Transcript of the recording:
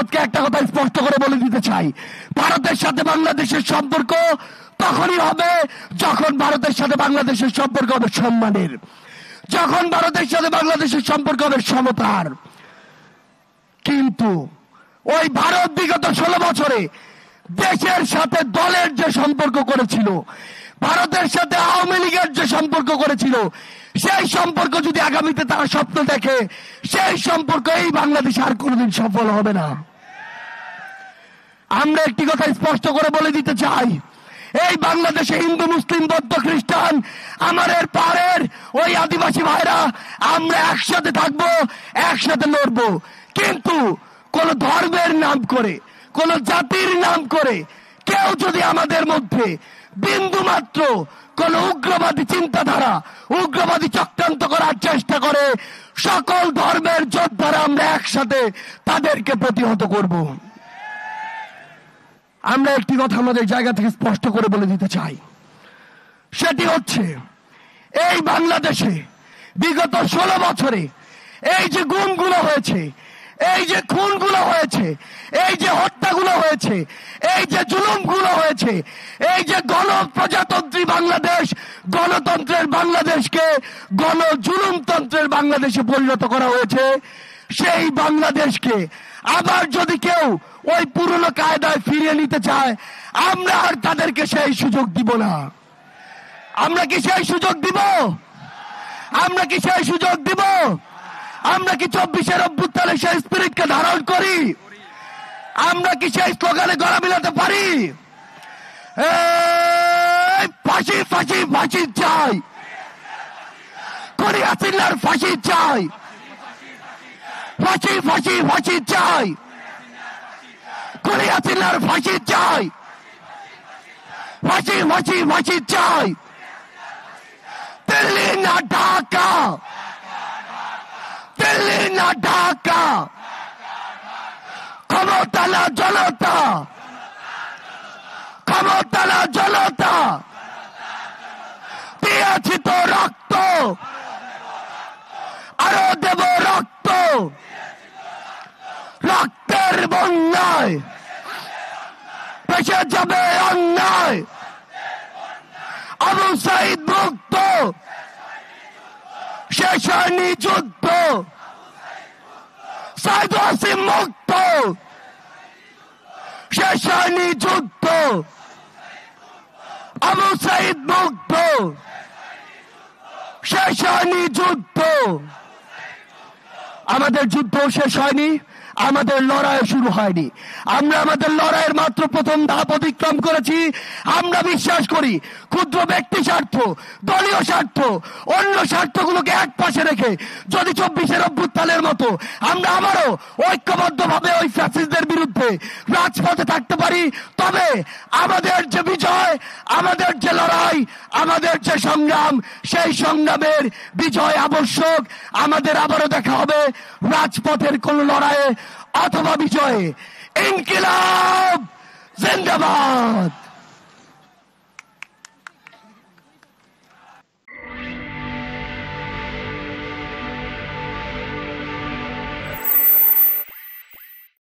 ভারতকে একটা কথা স্পষ্ট করে বলে দিতে চাই, ভারতের সাথে বাংলাদেশের সম্পর্ক তখনই হবে যখন ভারতের সাথে বাংলাদেশের সম্পর্ক হবে সম্মানের, যখন ভারতের সাথে বাংলাদেশের সম্পর্ক হবে সমতার। কিন্তু ওই ভারত বিগত 16 বছরে দেশের সাথে দলের যে সম্পর্ক করেছিল, ভারতের সাথে আওয়ামী লীগের যে সম্পর্ক করেছিল, সেই সম্পর্ক যদি আগামীতে তারা স্বপ্ন দেখে, সেই সম্পর্ক এই বাংলাদেশে আর কোনোদিন সফল হবে না। আমরা একটি কথা স্পষ্ট করে বলে দিতে চাই, এই বাংলাদেশে হিন্দু, মুসলিম, বৌদ্ধ, খ্রিস্টান, আমাদের পাড়ের ওই আদিবাসী ভাইরা আমরা একসাথে থাকবো, একসাথে লড়বো। কিন্তু কোন ধর্মের নাম করে, কোন জাতির নাম করে কেউ যদি আমাদের মধ্যে বিন্দু মাত্র কোন উগ্রবাদী চিন্তাধারা, উগ্রবাদী চক্রান্ত করার চেষ্টা করে, সকল ধর্মের যোদ্ধারা আমরা একসাথে তাদেরকে প্রতিহত করব। আমরা একটি কথা আমাদের জায়গা থেকে স্পষ্ট করে বলে দিতে চাই, সেটি হচ্ছে এই বাংলাদেশে বিগত 16 বছরে এই যে গুমগুলো হয়েছে, এই যে খুনগুলো হয়েছে, এই যে হত্যাগুলো হয়েছে, এই যে জুলুমগুলো হয়েছে, এই যে গণপ্রজাতন্ত্রী বাংলাদেশ, গণতন্ত্রের বাংলাদেশকে গণজুলুমতন্ত্রের বাংলাদেশে পরিণত করা হয়েছে, সেই বাংলাদেশকে আবার যদি কেউ ওই পুরনো কায়দায় ফিরিয়ে নিতে চায়, আমরা আর তাদেরকে সেই সুযোগ দিব না। আমরা কি সেই সুযোগ দিব? আমরা কি সেই সুযোগ দিব? আমরা কি 24-এর অভ্যুত্থানের সেই স্পিরিটকে ধারণ করি? আমরা কি সেই স্লোগানে গলা মিলাতে পারি? ফাঁসি ফাঁসি ফাঁসি চাই, খুনি হাসিনার ফাঁসি চাই, ফাঁসি ফাঁসি ফাঁসি চাই, খুনি হাসিনার ফাঁসি চাই, ফাঁসি ফাঁসি ফাঁসি চাই। দিল্লি না ঢাকা, দিল্লি না ঢাকা, ক্ষমতা না জনতা, ক্ষমতা না জনতা, দিয়েছি তো রক্ত, আরো দেব রক্ত, রক্তের বন্যায় ভেসে যাবে অন্যায়। আবু সাইদ মুক্ত, শেষ হয়নি যুদ্ধ, সাইদ ওয়াসিম মুক্ত, শেষ হয়নি যুদ্ধ, আবু সাইদ মুক্ত, শেষ হয়নি যুদ্ধ। আমাদের যুদ্ধ শেষ হয়নি, আমাদের লড়াই শুরু হয়নি। আমরা আমাদের লড়াইয়ের মাত্র প্রথম ধাপ অতিক্রম করেছি। আমরা বিশ্বাস করি ক্ষুদ্র ব্যক্তি স্বার্থ, দলীয় স্বার্থ, অন্য স্বার্থগুলোকে এক পাশে রেখে যদি 24-এর অভ্যুত্থানের মতো আমরা আবারও ঐক্যবদ্ধভাবে ওই ফ্যাসিস্টদের বিরুদ্ধে রাজপথে থাকতে পারি, তবে আমাদের যে বিজয়, আমাদের যে লড়াই, আমাদের যে সংগ্রাম, সেই সংগ্রামের বিজয় আবশ্যক। আমাদের আবারও দেখা হবে রাজপথের কোন লড়াইয়ে অথবা বিজয়ে। ইনকিলাব জিন্দাবাদ।